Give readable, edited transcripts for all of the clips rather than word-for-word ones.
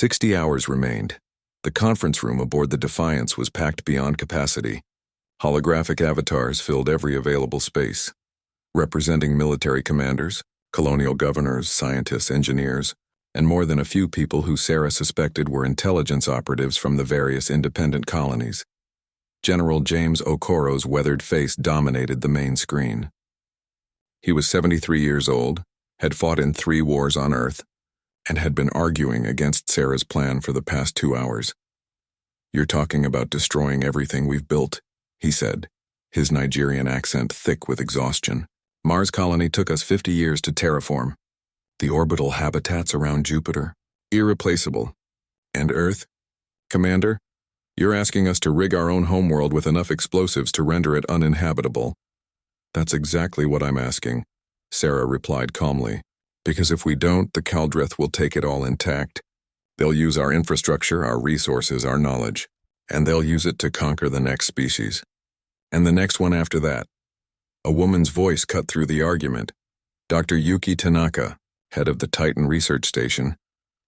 60 hours remained. The conference room aboard the Defiance was packed beyond capacity. Holographic avatars filled every available space, representing military commanders, colonial governors, scientists, engineers, and more than a few people who Sarah suspected were intelligence operatives from the various independent colonies. General James Okoro's weathered face dominated the main screen. He was 73 years old, had fought in 3 wars on Earth, and had been arguing against Sarah's plan for the past 2 hours. "You're talking about destroying everything we've built," he said, his Nigerian accent thick with exhaustion. "Mars colony took us 50 years to terraform. The orbital habitats around Jupiter, irreplaceable. And Earth? Commander, you're asking us to rig our own homeworld with enough explosives to render it uninhabitable." "That's exactly what I'm asking," Sarah replied calmly. "Because if we don't, the Kaldrith will take it all intact. They'll use our infrastructure, our resources, our knowledge, and they'll use it to conquer the next species. And the next one after that." A woman's voice cut through the argument. Dr. Yuki Tanaka, head of the Titan Research Station,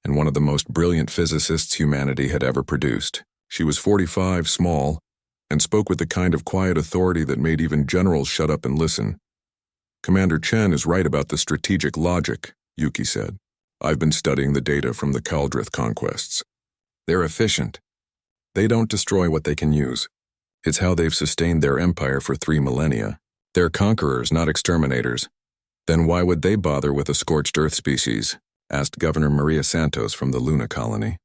and one of the most brilliant physicists humanity had ever produced. She was 45, small, and spoke with the kind of quiet authority that made even generals shut up and listen. "Commander Chen is right about the strategic logic," Yuki said. "I've been studying the data from the Kaldrith conquests. They're efficient. They don't destroy what they can use. It's how they've sustained their empire for 3 millennia. They're conquerors, not exterminators." "Then why would they bother with a scorched earth species?" asked Governor Maria Santos from the Luna colony.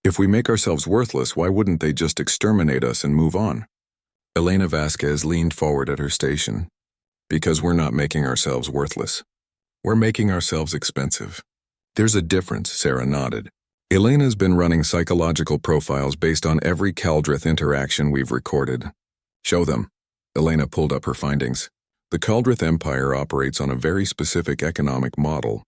"If we make ourselves worthless, why wouldn't they just exterminate us and move on?" Elena Vasquez leaned forward at her station. "Because we're not making ourselves worthless. We're making ourselves expensive." "There's a difference," Sarah nodded. "Elena's been running psychological profiles based on every Kaldrith interaction we've recorded." "Show them." Elena pulled up her findings. "The Kaldrith Empire operates on a very specific economic model.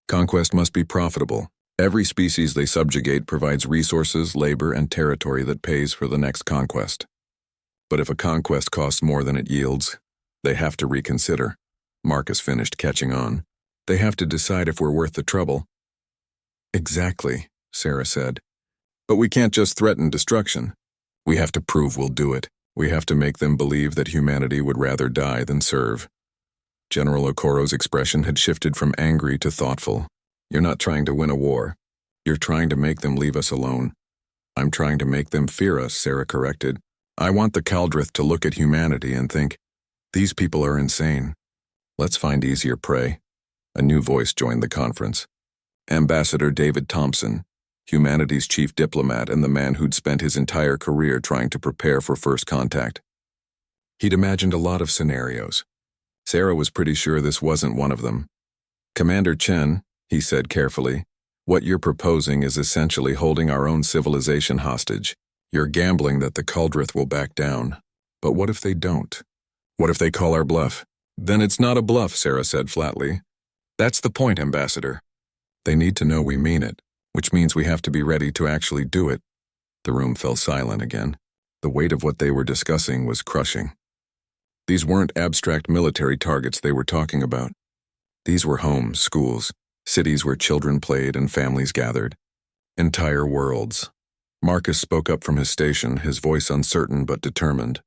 Conquest must be profitable. Every species they subjugate provides resources, labor, and territory that pays for the next conquest. But if a conquest costs more than it yields, they have to reconsider." Marcus finished catching on. "They have to decide if we're worth the trouble." "Exactly," Sarah said. "But we can't just threaten destruction. We have to prove we'll do it. We have to make them believe that humanity would rather die than serve." General Okoro's expression had shifted from angry to thoughtful. "You're not trying to win a war. You're trying to make them leave us alone." "I'm trying to make them fear us," Sarah corrected. "I want the Kaldrith to look at humanity and think, these people are insane. Let's find easier prey." A new voice joined the conference. Ambassador David Thompson, humanity's chief diplomat and the man who'd spent his entire career trying to prepare for first contact. He'd imagined a lot of scenarios. Sarah was pretty sure this wasn't one of them. "Commander Chen," he said carefully, "what you're proposing is essentially holding our own civilization hostage. You're gambling that the Kaldrith will back down. But what if they don't? What if they call our bluff?" "Then it's not a bluff," Sarah said flatly. "That's the point, Ambassador. They need to know we mean it, which means we have to be ready to actually do it." The room fell silent again. The weight of what they were discussing was crushing. These weren't abstract military targets they were talking about. These were homes, schools, cities where children played and families gathered. Entire worlds. Marcus spoke up from his station, his voice uncertain but determined.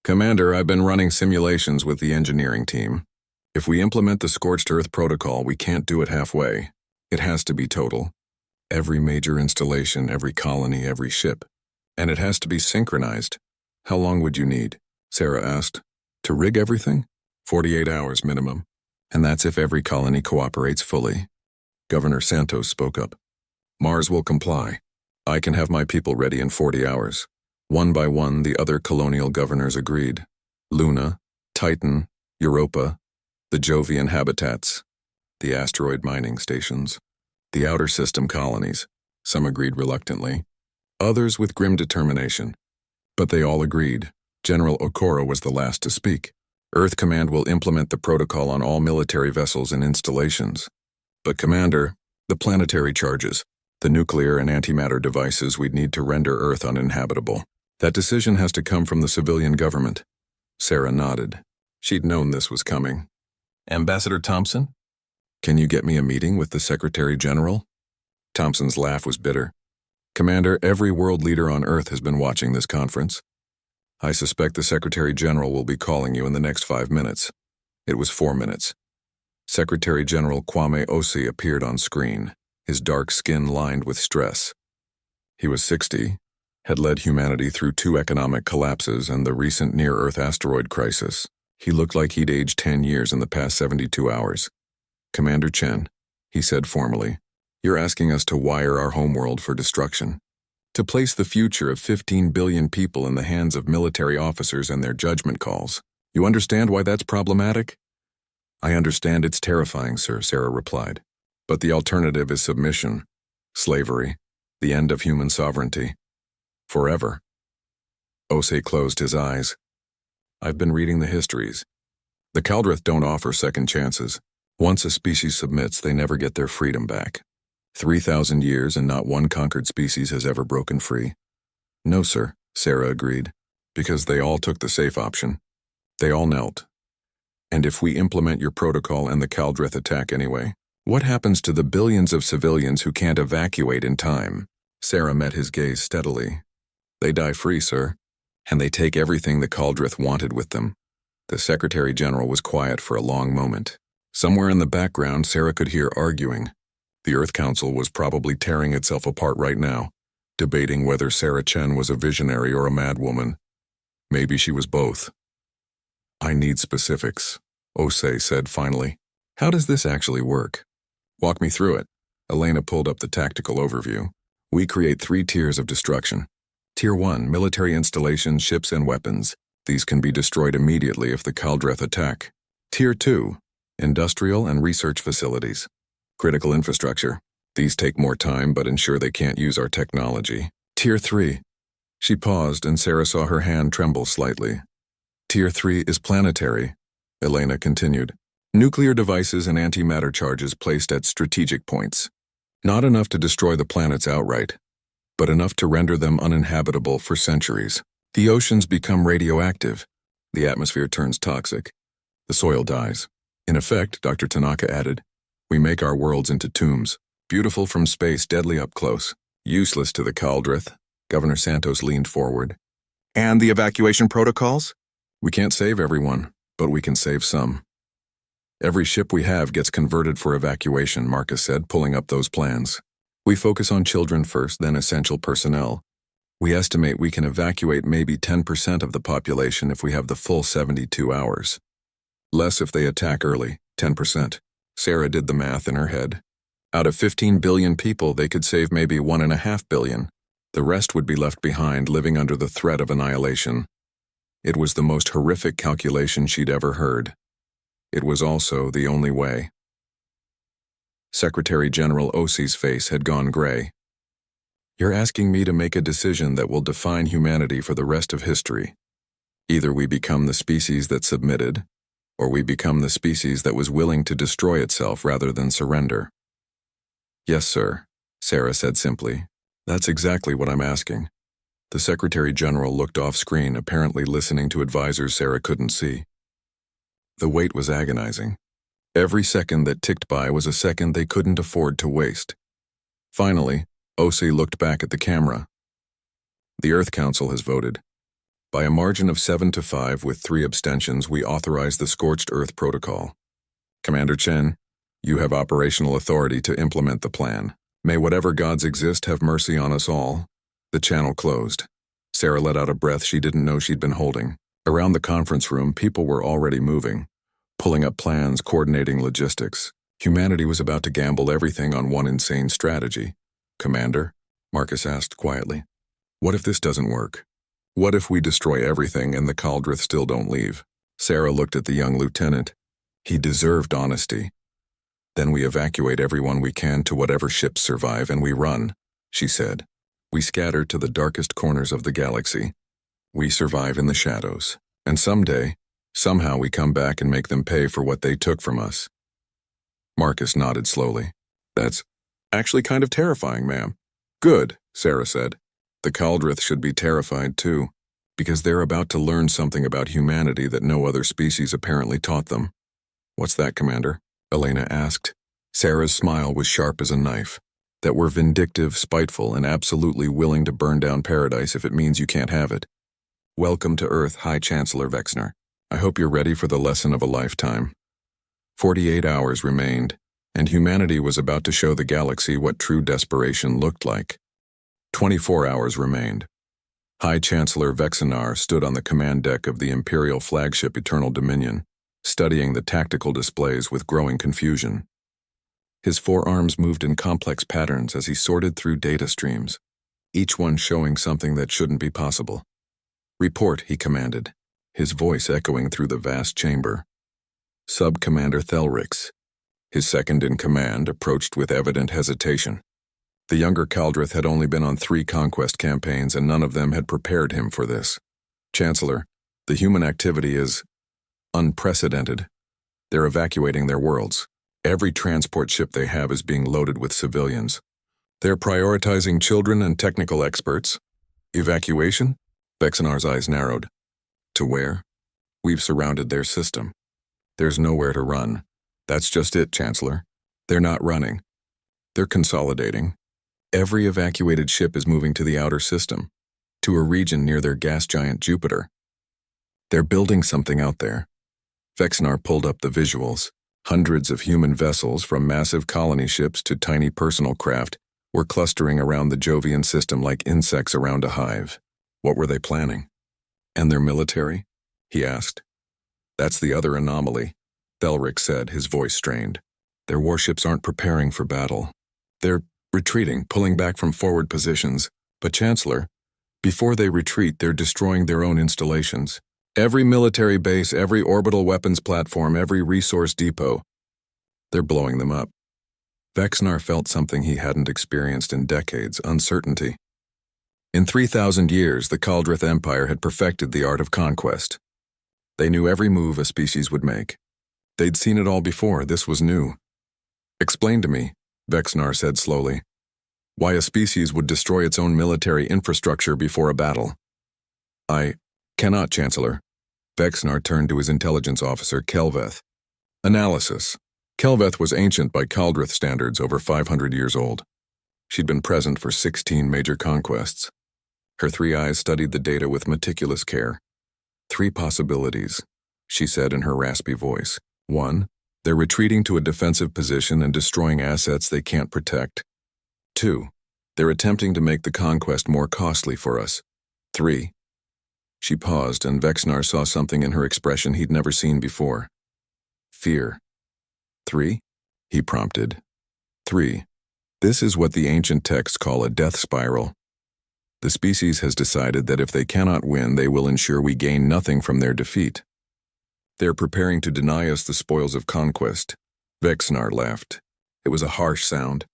"Commander, I've been running simulations with the engineering team. If we implement the Scorched Earth protocol, we can't do it halfway. It has to be total. Every major installation, every colony, every ship. And it has to be synchronized." "How long would you need?" Sarah asked. "To rig everything?" 48 hours minimum. And that's if every colony cooperates fully. Governor Santos spoke up. "Mars will comply. I can have my people ready in 40 hours. One by one, the other colonial governors agreed. Luna, Titan, Europa, the Jovian habitats, the asteroid mining stations, the outer system colonies. Some agreed reluctantly, others with grim determination. But they all agreed. General Okoro was the last to speak. "Earth Command will implement the protocol on all military vessels and installations. But Commander, the planetary charges, the nuclear and antimatter devices we'd need to render Earth uninhabitable. That decision has to come from the civilian government." Sarah nodded. She'd known this was coming. "Ambassador Thompson? Can you get me a meeting with the Secretary General?" Thompson's laugh was bitter. Commander, every world leader on Earth has been watching this conference. I suspect the Secretary General will be calling you in the next 5 minutes. It was 4 minutes. Secretary General Kwame Osi appeared on screen, his dark skin lined with stress. He was 60, had led humanity through 2 economic collapses and the recent near-Earth asteroid crisis. He looked like he'd aged 10 years in the past 72 hours. Commander Chen, he said formally, you're asking us to wire our homeworld for destruction. To place the future of 15 billion people in the hands of military officers and their judgment calls. You understand why that's problematic? I understand it's terrifying, sir, Sarah replied. But the alternative is submission, slavery, the end of human sovereignty. Forever. Osei closed his eyes. I've been reading the histories. The Kaldrith don't offer second chances. Once a species submits, they never get their freedom back. 3,000 years and not one conquered species has ever broken free. No, sir, Sarah agreed, because they all took the safe option. They all knelt. And if we implement your protocol and the Kaldrith attack anyway, what happens to the billions of civilians who can't evacuate in time? Sarah met his gaze steadily. They die free, sir, and they take everything the Kaldrith wanted with them. The Secretary General was quiet for a long moment. Somewhere in the background, Sarah could hear arguing. The Earth Council was probably tearing itself apart right now, debating whether Sarah Chen was a visionary or a madwoman. Maybe she was both. I need specifics, Osei said finally. How does this actually work? Walk me through it. Elena pulled up the tactical overview. We create 3 tiers of destruction. Tier 1, military installations, ships, and weapons. These can be destroyed immediately if the Kaldrith attack. Tier 2, industrial and research facilities. Critical infrastructure. These take more time but ensure they can't use our technology. Tier 3. She paused and Sarah saw her hand tremble slightly. Tier 3 is planetary, Elena continued. Nuclear devices and antimatter charges placed at strategic points. Not enough to destroy the planets outright, but enough to render them uninhabitable for centuries. The oceans become radioactive. The atmosphere turns toxic. The soil dies. In effect, Dr. Tanaka added, we make our worlds into tombs, beautiful from space, deadly up close. Useless to the Kaldrith. Governor Santos leaned forward. And the evacuation protocols? We can't save everyone, but we can save some. Every ship we have gets converted for evacuation, Marcus said, pulling up those plans. We focus on children first, then essential personnel. We estimate we can evacuate maybe 10% of the population if we have the full 72 hours. Less if they attack early, 10%. Sarah did the math in her head. Out of 15 billion people, they could save maybe 1.5 billion. The rest would be left behind, living under the threat of annihilation. It was the most horrific calculation she'd ever heard. It was also the only way. Secretary General Osi's face had gone gray. You're asking me to make a decision that will define humanity for the rest of history. Either we become the species that submitted, or we become the species that was willing to destroy itself rather than surrender. Yes, sir, Sarah said simply. That's exactly what I'm asking. The Secretary General looked off screen, apparently listening to advisors Sarah couldn't see. The wait was agonizing. Every second that ticked by was a second they couldn't afford to waste. Finally, Osi looked back at the camera. The Earth Council has voted. By a margin of 7-5 with 3 abstentions, we authorize the Scorched Earth Protocol. Commander Chen, you have operational authority to implement the plan. May whatever gods exist have mercy on us all. The channel closed. Sarah let out a breath she didn't know she'd been holding. Around the conference room, people were already moving, pulling up plans, coordinating logistics. Humanity was about to gamble everything on one insane strategy. Commander, Marcus asked quietly, what if this doesn't work? What if we destroy everything and the Kaldrith still don't leave? Sarah looked at the young lieutenant. He deserved honesty. Then we evacuate everyone we can to whatever ships survive and we run, she said. We scatter to the darkest corners of the galaxy. We survive in the shadows. And someday, somehow we come back and make them pay for what they took from us. Marcus nodded slowly. That's actually kind of terrifying, ma'am. Good, Sarah said. The Kaldrith should be terrified too, because they're about to learn something about humanity that no other species apparently taught them. What's that, Commander? Elena asked. Sarah's smile was sharp as a knife. that were vindictive, spiteful, and absolutely willing to burn down paradise if it means you can't have it. Welcome to Earth, High Chancellor Vexnar. I hope you're ready for the lesson of a lifetime. 48 hours remained, and humanity was about to show the galaxy what true desperation looked like. 24 hours remained. High Chancellor Vexnar stood on the command deck of the Imperial flagship Eternal Dominion, studying the tactical displays with growing confusion. His forearms moved in complex patterns as he sorted through data streams, each one showing something that shouldn't be possible. "Report," he commanded, his voice echoing through the vast chamber. Sub-Commander Thelrix, his second-in-command, approached with evident hesitation. The younger Kaldrith had only been on 3 conquest campaigns, and none of them had prepared him for this. "Chancellor, the human activity is unprecedented. They're evacuating their worlds. Every transport ship they have is being loaded with civilians. They're prioritizing children and technical experts. Evacuation?" Vexnar's eyes narrowed. "To where? We've surrounded their system. There's nowhere to run." "That's just it, Chancellor. They're not running. They're consolidating. Every evacuated ship is moving to the outer system, to a region near their gas giant Jupiter. They're building something out there." Vexnar pulled up the visuals. Hundreds of human vessels, from massive colony ships to tiny personal craft, were clustering around the Jovian system like insects around a hive. What were they planning? "And their military?" he asked. "That's the other anomaly," Thelrix said, his voice strained. "Their warships aren't preparing for battle. They're retreating, pulling back from forward positions. But Chancellor, before they retreat, they're destroying their own installations. Every military base, every orbital weapons platform, every resource depot. They're blowing them up." Vexnar felt something he hadn't experienced in decades: uncertainty. In 3,000 years, the Kaldrith Empire had perfected the art of conquest. They knew every move a species would make. They'd seen it all before. This was new. "Explain to me," Vexnar said slowly, "why a species would destroy its own military infrastructure before a battle." "I cannot, Chancellor." Vexnar turned to his intelligence officer, Kelveth. "Analysis." Kelveth was ancient by Kaldrith standards, over 500 years old. She'd been present for 16 major conquests. Her 3 eyes studied the data with meticulous care. "3 possibilities," she said in her raspy voice. 1. They're retreating to a defensive position and destroying assets they can't protect. 2. They're attempting to make the conquest more costly for us. 3. She paused, and Vexnar saw something in her expression he'd never seen before. Fear. 3? He prompted. 3. This is what the ancient texts call a death spiral. The species has decided that if they cannot win, they will ensure we gain nothing from their defeat. They're preparing to deny us the spoils of conquest. Vexnar laughed. It was a harsh sound.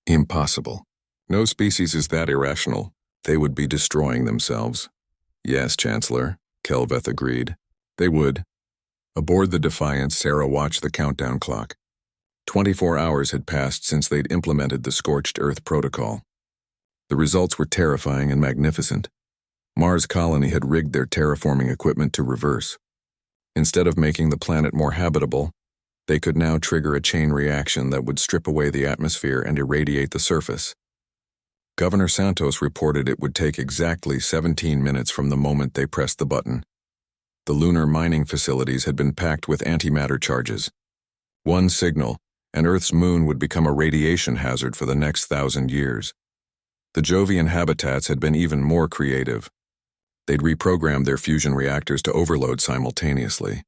Impossible. No species is that irrational. They would be destroying themselves. Yes, Chancellor, Kelveth agreed. They would. Aboard the Defiance, Sarah watched the countdown clock. 24 hours had passed since they'd implemented the Scorched Earth Protocol. The results were terrifying and magnificent. Mars Colony had rigged their terraforming equipment to reverse. Instead of making the planet more habitable, they could now trigger a chain reaction that would strip away the atmosphere and irradiate the surface. Governor Santos reported it would take exactly 17 minutes from the moment they pressed the button. The lunar mining facilities had been packed with antimatter charges. One signal, and Earth's moon would become a radiation hazard for the next 1,000 years. The Jovian habitats had been even more creative. They'd reprogrammed their fusion reactors to overload simultaneously.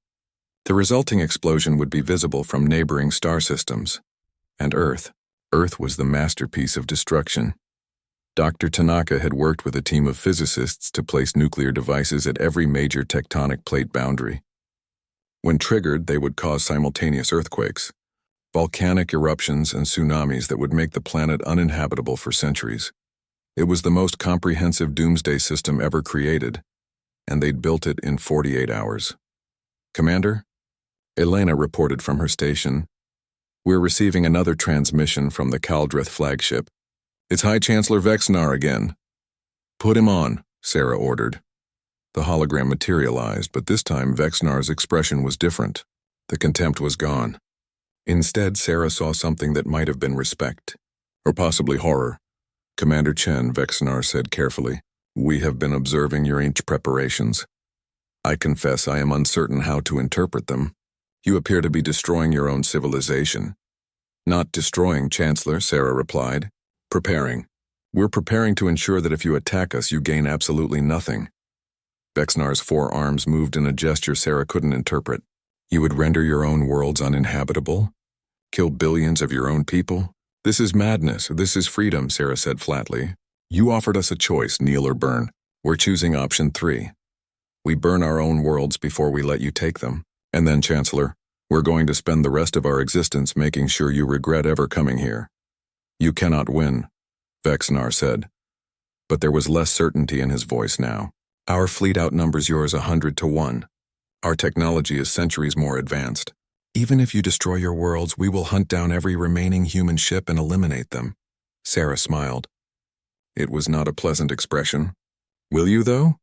The resulting explosion would be visible from neighboring star systems. And Earth was the masterpiece of destruction. Dr. Tanaka had worked with a team of physicists to place nuclear devices at every major tectonic plate boundary. When triggered, they would cause simultaneous earthquakes, volcanic eruptions, and tsunamis that would make the planet uninhabitable for centuries. It was the most comprehensive doomsday system ever created, and they'd built it in 48 hours. "Commander?" Elena reported from her station. "We're receiving another transmission from the Kaldrith flagship. It's High Chancellor Vexnar again." "Put him on," Sarah ordered. The hologram materialized, but this time Vexnar's expression was different. The contempt was gone. Instead, Sarah saw something that might have been respect. Or possibly horror. Commander Chen, Vexnar said carefully. We have been observing your ancient preparations. I confess I am uncertain how to interpret them. You appear to be destroying your own civilization. Not destroying, Chancellor, Sarah replied. Preparing. We're preparing to ensure that if you attack us, you gain absolutely nothing. Vexnar's forearms moved in a gesture Sarah couldn't interpret. You would render your own worlds uninhabitable? Kill billions of your own people? This is madness. This is freedom, Sarah said flatly. You offered us a choice, kneel or burn. We're choosing option 3. We burn our own worlds before we let you take them. And then, Chancellor, we're going to spend the rest of our existence making sure you regret ever coming here. You cannot win, Vexnar said. But there was less certainty in his voice now. Our fleet outnumbers yours 100 to 1. Our technology is centuries more advanced. Even if you destroy your worlds, we will hunt down every remaining human ship and eliminate them. Sarah smiled. It was not a pleasant expression. Will you, though?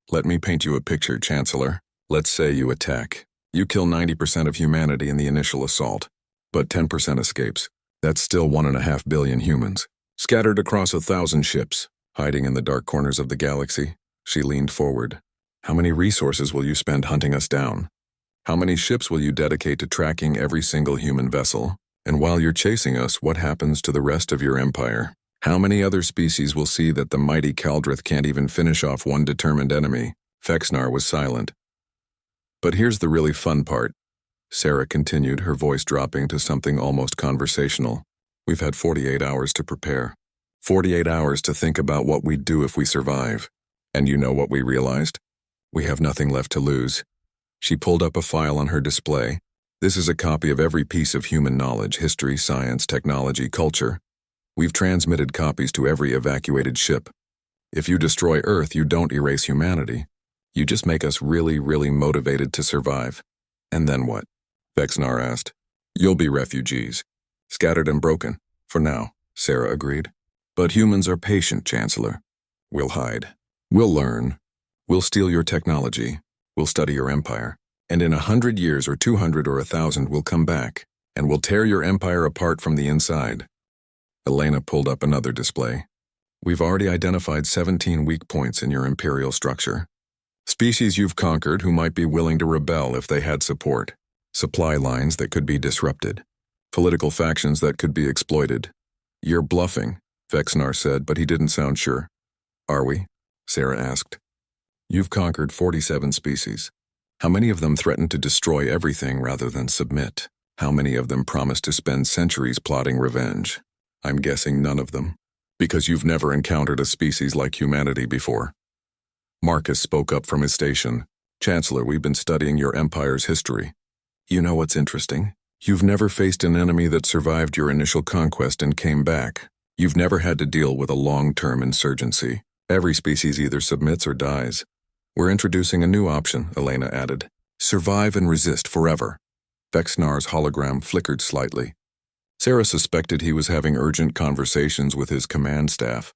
Let me paint you a picture, Chancellor. Let's say you attack. You kill 90% of humanity in the initial assault, but 10% escapes. That's still 1.5 billion humans, scattered across 1,000 ships, hiding in the dark corners of the galaxy. She leaned forward. How many resources will you spend hunting us down? How many ships will you dedicate to tracking every single human vessel? And while you're chasing us, what happens to the rest of your empire? How many other species will see that the mighty Kaldrith can't even finish off one determined enemy? Vexnar was silent. But here's the really fun part, Sarah continued, her voice dropping to something almost conversational. We've had 48 hours to prepare. 48 hours to think about what we'd do if we survive. And you know what we realized? We have nothing left to lose. She pulled up a file on her display. This is a copy of every piece of human knowledge, history, science, technology, culture. We've transmitted copies to every evacuated ship. If you destroy Earth, you don't erase humanity. You just make us really, really motivated to survive. And then what? Vexnar asked. You'll be refugees. Scattered and broken. For now, Sarah agreed. But humans are patient, Chancellor. We'll hide. We'll learn. We'll steal your technology. We'll study your empire. And in 100 years or 200 or 1,000, we'll come back. And we'll tear your empire apart from the inside. Elena pulled up another display. We've already identified 17 weak points in your imperial structure. Species you've conquered who might be willing to rebel if they had support. Supply lines that could be disrupted. Political factions that could be exploited. You're bluffing, Vexnar said, but he didn't sound sure. Are we? Sarah asked. You've conquered 47 species. How many of them threaten to destroy everything rather than submit? How many of them promise to spend centuries plotting revenge? I'm guessing none of them, because you've never encountered a species like humanity before. Marcus spoke up from his station. Chancellor, we've been studying your empire's history. You know what's interesting? You've never faced an enemy that survived your initial conquest and came back. You've never had to deal with a long-term insurgency. Every species either submits or dies. We're introducing a new option, Elena added. Survive and resist forever. Vexnar's hologram flickered slightly. Sarah suspected he was having urgent conversations with his command staff.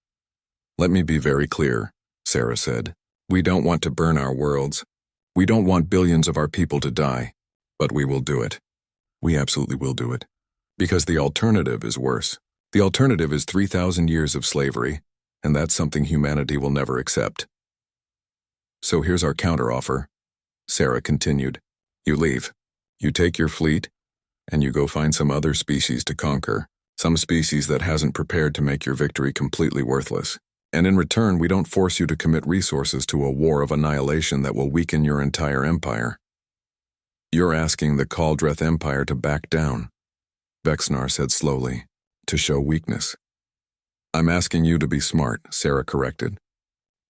Let me be very clear, Sarah said. We don't want to burn our worlds. We don't want billions of our people to die. But we will do it. We absolutely will do it. Because the alternative is worse. The alternative is 3,000 years of slavery, and that's something humanity will never accept. So here's our counteroffer, Sarah continued. You leave. You take your fleet, and you go find some other species to conquer, some species that hasn't prepared to make your victory completely worthless. And in return, we don't force you to commit resources to a war of annihilation that will weaken your entire empire. You're asking the Kaldrith Empire to back down, Vexnar said slowly, to show weakness. I'm asking you to be smart, Sarah corrected.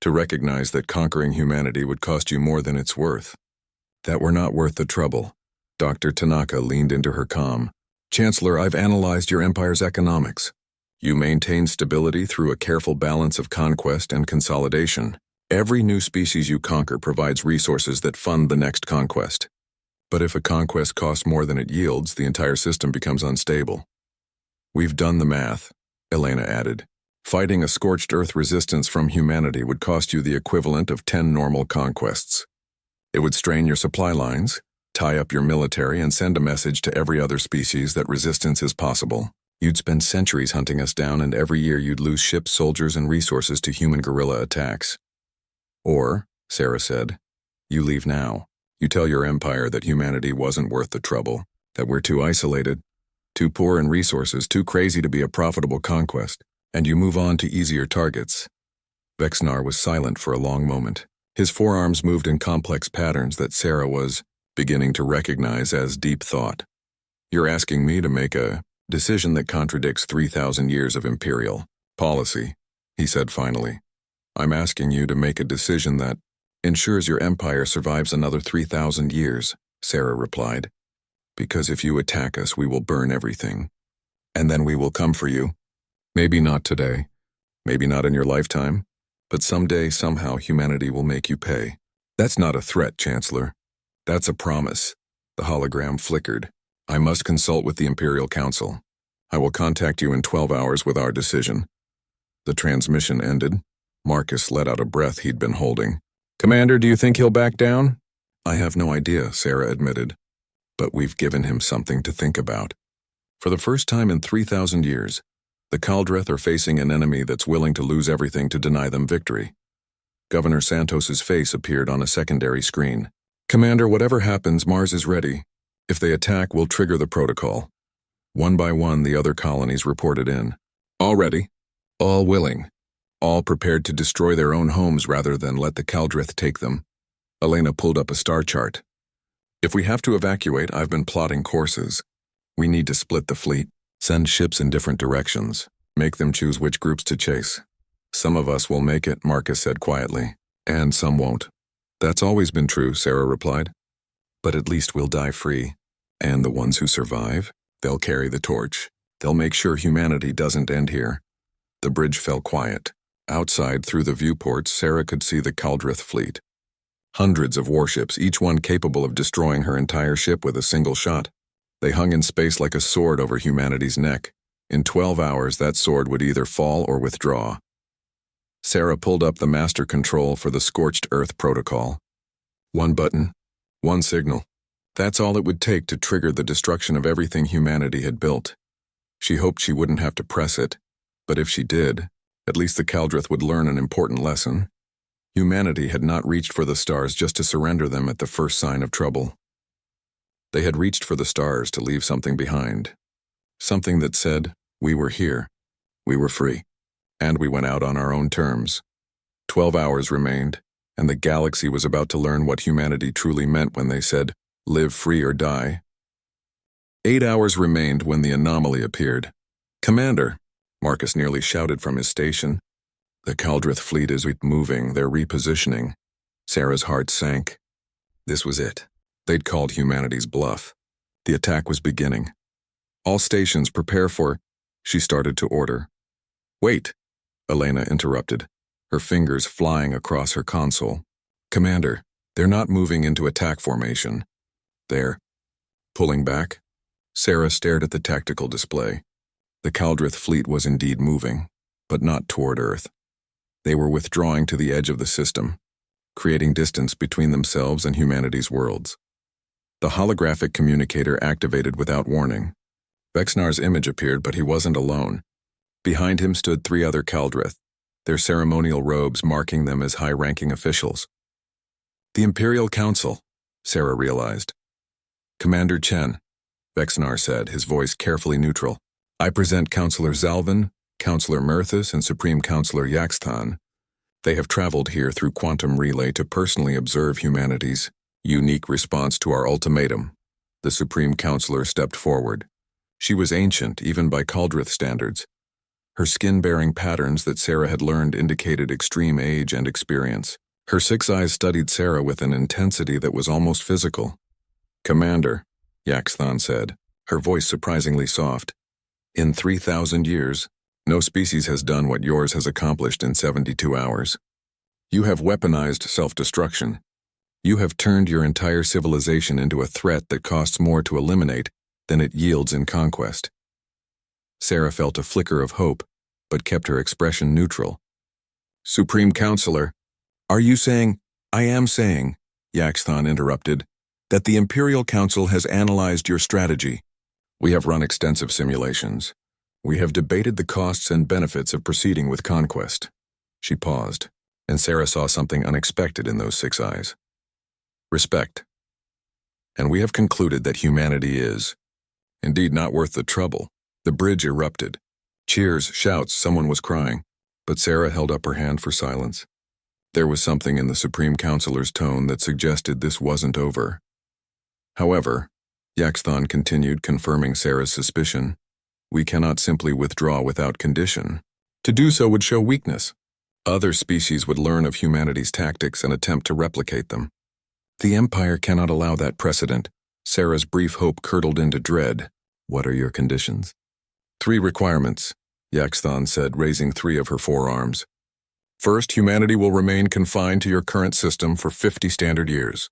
To recognize that conquering humanity would cost you more than it's worth. That we're not worth the trouble. Dr. Tanaka leaned into her calm. Chancellor, I've analyzed your empire's economics. You maintain stability through a careful balance of conquest and consolidation. Every new species you conquer provides resources that fund the next conquest. But if a conquest costs more than it yields, the entire system becomes unstable. We've done the math, Elena added. Fighting a scorched earth resistance from humanity would cost you the equivalent of 10 normal conquests. It would strain your supply lines, tie up your military, and send a message to every other species that resistance is possible. You'd spend centuries hunting us down, and every year you'd lose ships, soldiers, and resources to human guerrilla attacks. Or, Sarah said, you leave now. You tell your empire that humanity wasn't worth the trouble, that we're too isolated, too poor in resources, too crazy to be a profitable conquest, and you move on to easier targets. Vexnar was silent for a long moment. His forearms moved in complex patterns that Sarah was beginning to recognize as deep thought. You're asking me to make a decision that contradicts 3,000 years of imperial policy, he said finally. I'm asking you to make a decision that ensures your empire survives another 3,000 years, Sarah replied. Because if you attack us, we will burn everything. And then we will come for you. Maybe not today, maybe not in your lifetime, but someday, somehow, humanity will make you pay. That's not a threat, Chancellor. That's a promise. The hologram flickered. I must consult with the Imperial Council. I will contact you in 12 hours with our decision. The transmission ended. Marcus let out a breath he'd been holding. Commander, do you think he'll back down? I have no idea, Sarah admitted. But we've given him something to think about. For the first time in 3,000 years, the Kaldreth are facing an enemy that's willing to lose everything to deny them victory. Governor Santos's face appeared on a secondary screen. Commander, whatever happens, Mars is ready. If they attack, we'll trigger the protocol. One by one, the other colonies reported in. All ready. All willing. All prepared to destroy their own homes rather than let the Kaldreth take them. Elena pulled up a star chart. If we have to evacuate, I've been plotting courses. We need to split the fleet, send ships in different directions, make them choose which groups to chase. Some of us will make it, Marcus said quietly, and some won't. That's always been true, Sarah replied. But at least we'll die free. And the ones who survive, they'll carry the torch. They'll make sure humanity doesn't end here. The bridge fell quiet. Outside, through the viewports, Sarah could see the Kaldreth fleet. Hundreds of warships, each one capable of destroying her entire ship with a single shot. They hung in space like a sword over humanity's neck. In 12 hours, that sword would either fall or withdraw. Sarah pulled up the master control for the Scorched Earth protocol. One button, one signal. That's all it would take to trigger the destruction of everything humanity had built. She hoped she wouldn't have to press it, but if she did, at least the Kaldreth would learn an important lesson. Humanity had not reached for the stars just to surrender them at the first sign of trouble. They had reached for the stars to leave something behind. Something that said, we were here, we were free, and we went out on our own terms. 12 hours remained, and the galaxy was about to learn what humanity truly meant when they said, live free or die. 8 hours remained when the anomaly appeared. Commander, Marcus nearly shouted from his station. The Kaldreth fleet is moving, they're repositioning. Sarah's heart sank. This was it. They'd called humanity's bluff. The attack was beginning. All stations prepare for... She started to order. Wait, Elena interrupted, her fingers flying across her console. Commander, they're not moving into attack formation. They're pulling back. Sarah stared at the tactical display. The Kaldreth fleet was indeed moving, but not toward Earth. They were withdrawing to the edge of the system, creating distance between themselves and humanity's worlds. The holographic communicator activated without warning. Vexnar's image appeared, but he wasn't alone. Behind him stood 3 other Kaldreth, their ceremonial robes marking them as high-ranking officials. The Imperial Council, Sarah realized. Commander Chen, Vexnar said, his voice carefully neutral. I present Counselor Zalvin, Counselor Merthis, and Supreme Counselor Yaxthan. They have traveled here through quantum relay to personally observe humanity's unique response to our ultimatum. The Supreme Counselor stepped forward. She was ancient, even by Kaldreth standards. Her skin-bearing patterns that Sarah had learned indicated extreme age and experience. Her 6 eyes studied Sarah with an intensity that was almost physical. Commander, Yaxthan said, her voice surprisingly soft. In 3,000 years, no species has done what yours has accomplished in 72 hours. You have weaponized self-destruction. You have turned your entire civilization into a threat that costs more to eliminate than it yields in conquest. Sarah felt a flicker of hope, but kept her expression neutral. Supreme Counselor, are you saying, I am saying, Yaxthan interrupted, that the Imperial Council has analyzed your strategy. We have run extensive simulations. We have debated the costs and benefits of proceeding with conquest. She paused, and Sarah saw something unexpected in those 6 eyes. Respect. And we have concluded that humanity is, indeed, not worth the trouble. The bridge erupted. Cheers, shouts, someone was crying, but Sarah held up her hand for silence. There was something in the Supreme Counselor's tone that suggested this wasn't over. However, Yaxthon continued, confirming Sarah's suspicion. We cannot simply withdraw without condition. To do so would show weakness. Other species would learn of humanity's tactics and attempt to replicate them. The Empire cannot allow that precedent. Sarah's brief hope curdled into dread. What are your conditions? 3 requirements, Yaxthon said, raising 3 of her forearms. First, humanity will remain confined to your current system for 50 standard years.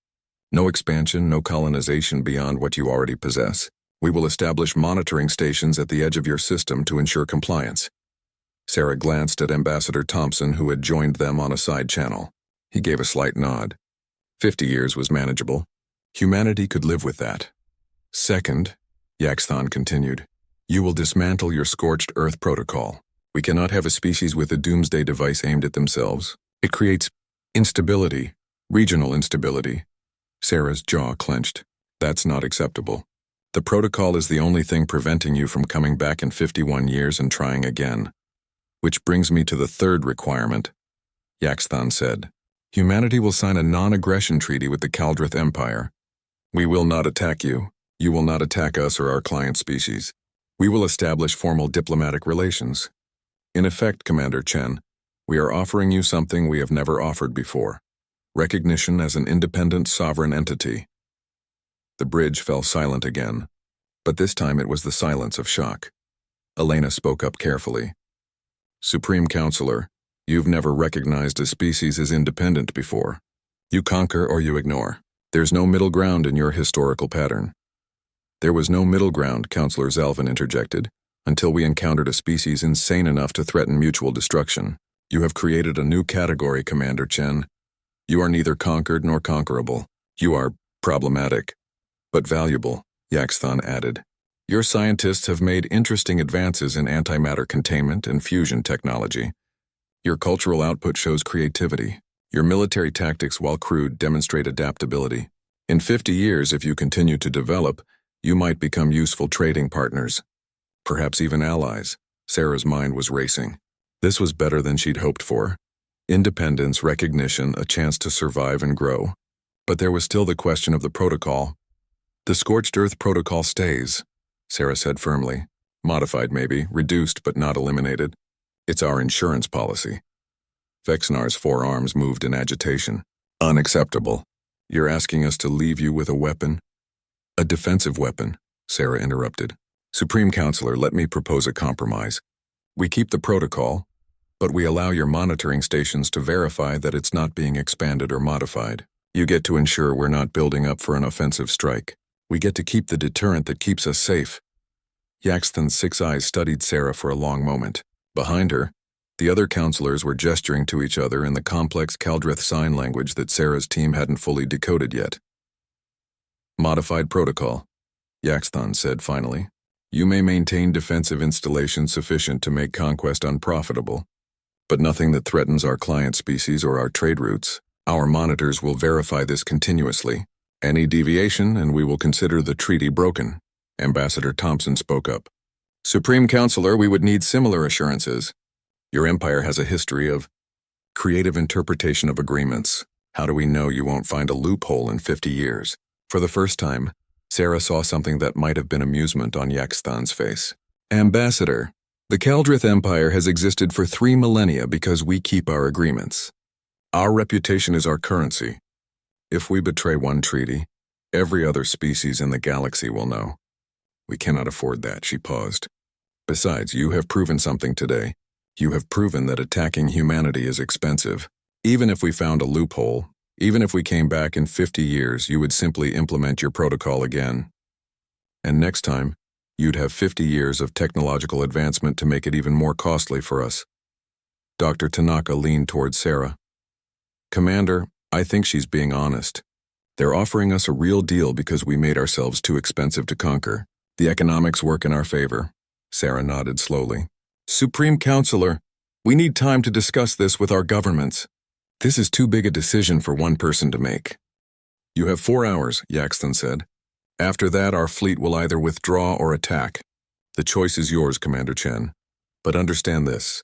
No expansion, no colonization beyond what you already possess. We will establish monitoring stations at the edge of your system to ensure compliance. Sarah glanced at Ambassador Thompson, who had joined them on a side channel. He gave a slight nod. 50 years was manageable. Humanity could live with that. Second, Yaxthon continued, you will dismantle your scorched earth protocol. We cannot have a species with a doomsday device aimed at themselves. It creates instability, regional instability. Sarah's jaw clenched. That's not acceptable. The protocol is the only thing preventing you from coming back in 51 years and trying again. Which brings me to the 3rd requirement, Yaxthon said. Humanity will sign a non-aggression treaty with the Kaldrith Empire. We will not attack you. You will not attack us or our client species. We will establish formal diplomatic relations. In effect, Commander Chen, we are offering you something we have never offered before. Recognition as an independent sovereign entity. The bridge fell silent again, but this time it was the silence of shock. Elena spoke up carefully. Supreme Counselor, you've never recognized a species as independent before. You conquer or you ignore. There's no middle ground in your historical pattern. There was no middle ground, Counselor Zalvin interjected, until we encountered a species insane enough to threaten mutual destruction. You have created a new category, Commander Chen. You are neither conquered nor conquerable. You are problematic, but valuable, Yaxthon added. Your scientists have made interesting advances in antimatter containment and fusion technology. Your cultural output shows creativity. Your military tactics, while crude, demonstrate adaptability. In 50 years, if you continue to develop, you might become useful trading partners. Perhaps even allies. Sarah's mind was racing. This was better than she'd hoped for. Independence, recognition, a chance to survive and grow. But there was still the question of the protocol. The Scorched Earth Protocol stays, Sarah said firmly. Modified maybe, reduced but not eliminated. It's our insurance policy. Vexnar's forearms moved in agitation. Unacceptable. You're asking us to leave you with a weapon? A defensive weapon, Sarah interrupted. Supreme Counselor, let me propose a compromise. We keep the protocol, but we allow your monitoring stations to verify that it's not being expanded or modified. You get to ensure we're not building up for an offensive strike. We get to keep the deterrent that keeps us safe. Yaxthon's 6 eyes studied Sarah for a long moment. Behind her, the other counselors were gesturing to each other in the complex Kaldrith sign language that Sarah's team hadn't fully decoded yet. Modified protocol, Yaxthon said finally. You may maintain defensive installations sufficient to make conquest unprofitable, but nothing that threatens our client species or our trade routes. Our monitors will verify this continuously. Any deviation, and we will consider the treaty broken. Ambassador Thompson spoke up. Supreme Counselor, we would need similar assurances. Your empire has a history of creative interpretation of agreements. How do we know you won't find a loophole in 50 years? For the first time, Sarah saw something that might have been amusement on Yaxthon's face. Ambassador, the Kaldrith Empire has existed for 3 millennia because we keep our agreements. Our reputation is our currency. If we betray one treaty, every other species in the galaxy will know. We cannot afford that, she paused. Besides, you have proven something today. You have proven that attacking humanity is expensive. Even if we found a loophole, even if we came back in 50 years, you would simply implement your protocol again. And next time, you'd have 50 years of technological advancement to make it even more costly for us. Dr. Tanaka leaned toward Sarah. Commander, I think she's being honest. They're offering us a real deal because we made ourselves too expensive to conquer. The economics work in our favor. Sarah nodded slowly. Supreme Counselor, we need time to discuss this with our governments. This is too big a decision for one person to make. You have 4 hours, Yaxton said. After that, our fleet will either withdraw or attack. The choice is yours, Commander Chen. But understand this.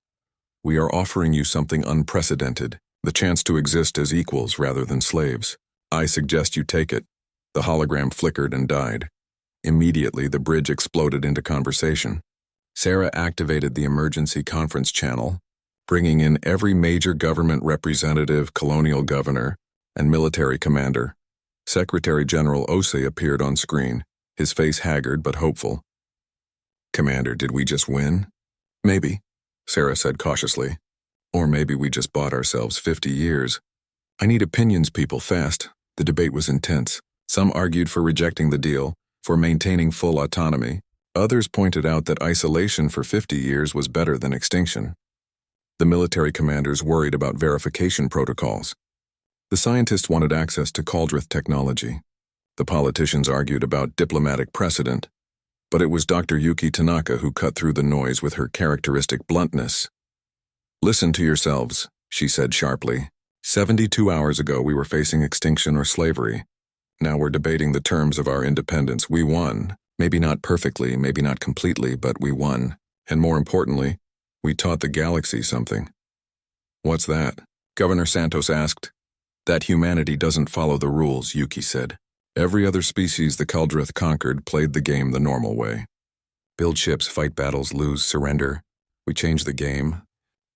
We are offering you something unprecedented, the chance to exist as equals rather than slaves. I suggest you take it. The hologram flickered and died. Immediately, the bridge exploded into conversation. Sarah activated the emergency conference channel, bringing in every major government representative, colonial governor, and military commander. Secretary General Ose appeared on screen, his face haggard but hopeful. Commander, did we just win? Maybe, Sarah said cautiously. Or maybe we just bought ourselves 50 years. I need opinions, people, fast. The debate was intense. Some argued for rejecting the deal, for maintaining full autonomy. Others pointed out that isolation for 50 years was better than extinction. The military commanders worried about verification protocols. The scientists wanted access to Caldrith technology. The politicians argued about diplomatic precedent. But it was Dr. Yuki Tanaka who cut through the noise with her characteristic bluntness. Listen to yourselves, she said sharply. 72 hours ago we were facing extinction or slavery. Now we're debating the terms of our independence. We won. Maybe not perfectly, maybe not completely, but we won. And more importantly, we taught the galaxy something. What's that? Governor Santos asked. That humanity doesn't follow the rules, Yuki said. Every other species the Caldrith conquered played the game the normal way. Build ships, fight battles, lose, surrender. We changed the game.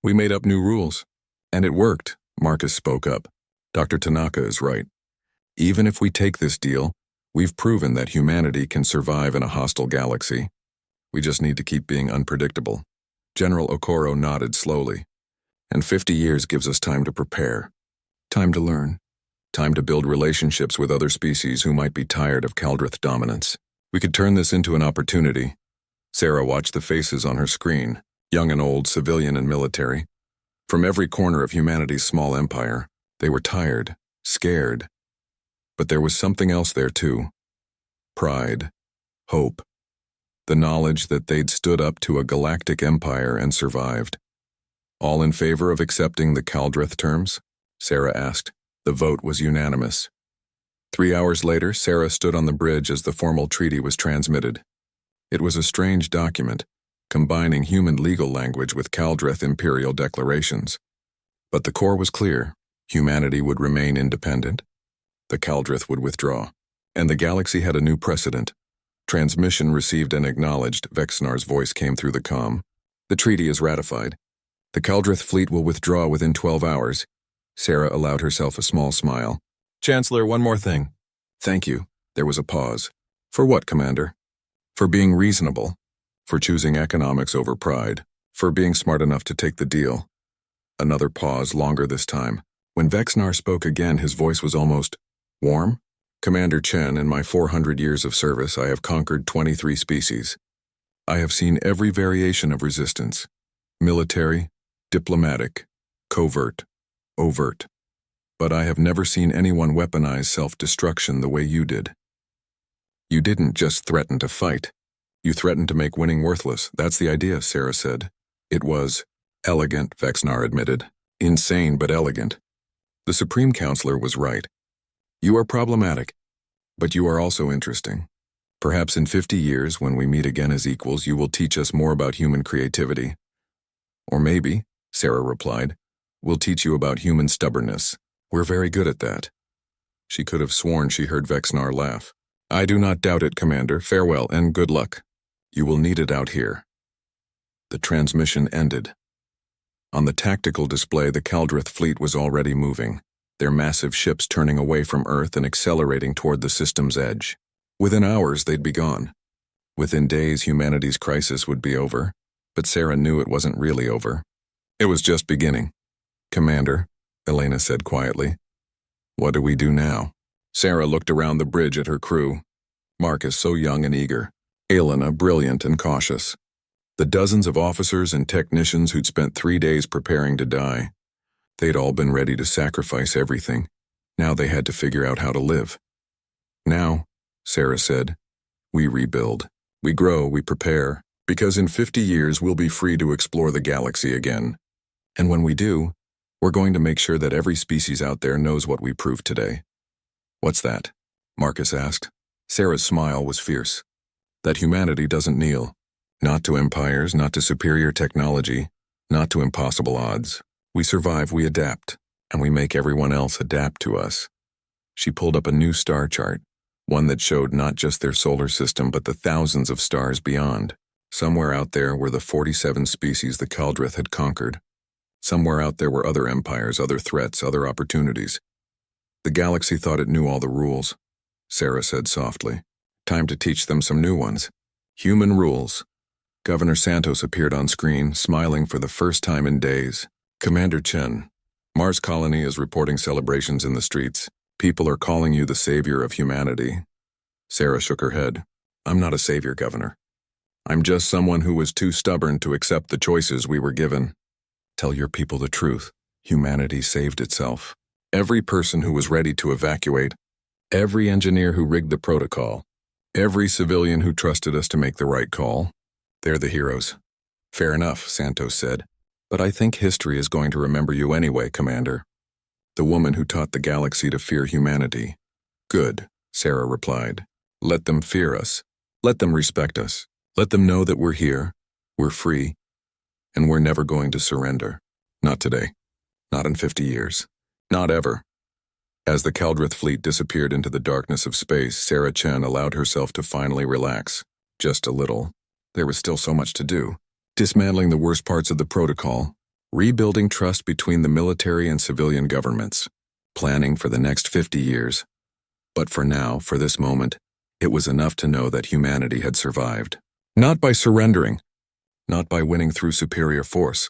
We made up new rules. And it worked, Marcus spoke up. Dr. Tanaka is right. Even if we take this deal, we've proven that humanity can survive in a hostile galaxy. We just need to keep being unpredictable. General Okoro nodded slowly. And 50 years gives us time to prepare. Time to learn. Time to build relationships with other species who might be tired of Caldrith dominance. We could turn this into an opportunity. Sarah watched the faces on her screen, young and old, civilian and military. From every corner of humanity's small empire, they were tired, scared. But there was something else there too. Pride, hope, the knowledge that they'd stood up to a galactic empire and survived. All in favor of accepting the Caldrith terms? Sarah asked. The vote was unanimous. 3 hours later, Sarah stood on the bridge as the formal treaty was transmitted. It was a strange document, combining human legal language with Caldrith imperial declarations. But the core was clear. Humanity would remain independent. The Caldrith would withdraw. And the galaxy had a new precedent. Transmission received and acknowledged. Vexnar's voice came through the comm. The treaty is ratified. The Caldrith fleet will withdraw within 12 hours. Sarah allowed herself a small smile. Chancellor, one more thing. Thank you. There was a pause. For what, Commander? For being reasonable. For choosing economics over pride. For being smart enough to take the deal. Another pause, longer this time. When Vexnar spoke again, his voice was almost warm. Commander Chen, in my 400 years of service, I have conquered 23 species. I have seen every variation of resistance. Military, diplomatic, covert, overt. But I have never seen anyone weaponize self-destruction the way you did. You didn't just threaten to fight. You threatened to make winning worthless. That's the idea, Sarah said. It was elegant, Vexnar admitted. Insane but elegant. The Supreme Counselor was right. You are problematic, but you are also interesting. Perhaps in 50 years, when we meet again as equals, you will teach us more about human creativity. Or maybe, Sarah replied, we'll teach you about human stubbornness. We're very good at that. She could have sworn she heard Vexnar laugh. I do not doubt it, Commander. Farewell and good luck. You will need it out here. The transmission ended. On the tactical display, the Caldrith fleet was already moving, their massive ships turning away from Earth and accelerating toward the system's edge. Within hours, they'd be gone. Within days, humanity's crisis would be over, but Sarah knew it wasn't really over. It was just beginning. Commander, Elena said quietly, what do we do now? Sarah looked around the bridge at her crew. Marcus, so young and eager. Elena, brilliant and cautious. The dozens of officers and technicians who'd spent 3 days preparing to die. They'd all been ready to sacrifice everything. Now they had to figure out how to live. Now, Sarah said, we rebuild. We grow, we prepare, Because in 50 years, we'll be free to explore the galaxy again. And when we do, we're going to make sure that every species out there knows what we proved today. What's that? Marcus asked. Sarah's smile was fierce. That humanity doesn't kneel. Not to empires, not to superior technology, not to impossible odds. We survive, we adapt, and we make everyone else adapt to us. She pulled up a new star chart, one that showed not just their solar system but the thousands of stars beyond. Somewhere out there were the 47 species the Kaldrith had conquered. Somewhere out there were other empires, other threats, other opportunities. The galaxy thought it knew all the rules, Sarah said softly. Time to teach them some new ones. Human rules. Governor Santos appeared on screen, smiling for the first time in days. Commander Chen, Mars Colony is reporting celebrations in the streets. People are calling you the savior of humanity. Sarah shook her head. I'm not a savior, Governor. I'm just someone who was too stubborn to accept the choices we were given. Tell your people the truth. Humanity saved itself. Every person who was ready to evacuate, every engineer who rigged the protocol, every civilian who trusted us to make the right call, they're the heroes. Fair enough, Santos said. But I think history is going to remember you anyway, Commander. The woman who taught the galaxy to fear humanity. Good, Sarah replied. Let them fear us. Let them respect us. Let them know that we're here, we're free, and we're never going to surrender. Not today. Not in 50 years. Not ever. As the Kaldrith fleet disappeared into the darkness of space, Sarah Chen allowed herself to finally relax. Just a little. There was still so much to do. Dismantling the worst parts of the protocol, rebuilding trust between the military and civilian governments, planning for the next 50 years. But for now, for this moment, it was enough to know that humanity had survived. Not by surrendering, not by winning through superior force,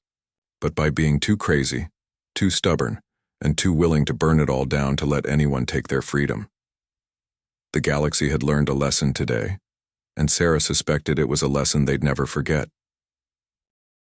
but by being too crazy, too stubborn, and too willing to burn it all down to let anyone take their freedom. The galaxy had learned a lesson today, and Sarah suspected it was a lesson they'd never forget.